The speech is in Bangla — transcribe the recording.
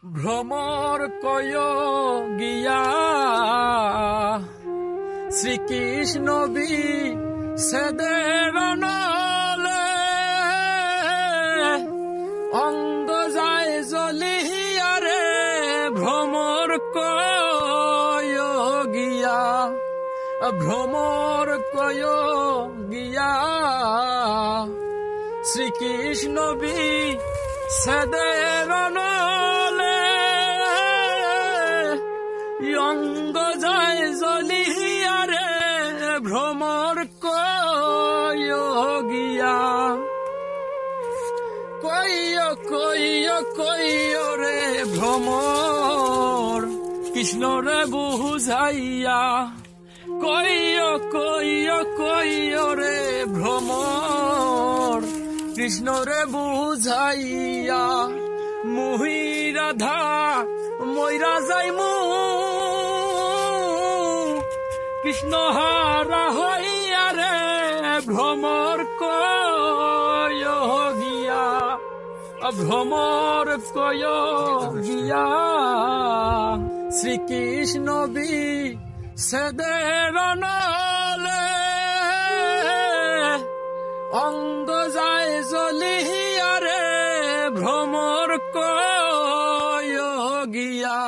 ভ্রমর কয় গিয়া শ্রীকৃষ্ণ বি সেদের নলে অঙ্গ যায় জ্বলিয়ারে ভ্রমর কয় গিয়া ভ্রমর কয় গিয়া শ্রীকৃষ্ণ বি সেদের নলে অঙ্গ যায় জ্বলিয়ারে ভ্রমর কয় গিয়া কইয় রে ভ্রমর কৃষ্ণ রে বুঝাইয়া কইয় রে ভ্রমর কৃষ্ণ রে বুঝাইয়া মুহি রাধা ময়রা যাইমু কৃষ্ণ হারা হইয়া রে ভ্রমর কয় গিয়া ভ্রমর কয় গিয়া শ্রীকৃষ্ণ বি সেদের নলে অঙ্গ যায় জ্বলিয়ারে ভ্রমর কয় গিয়া।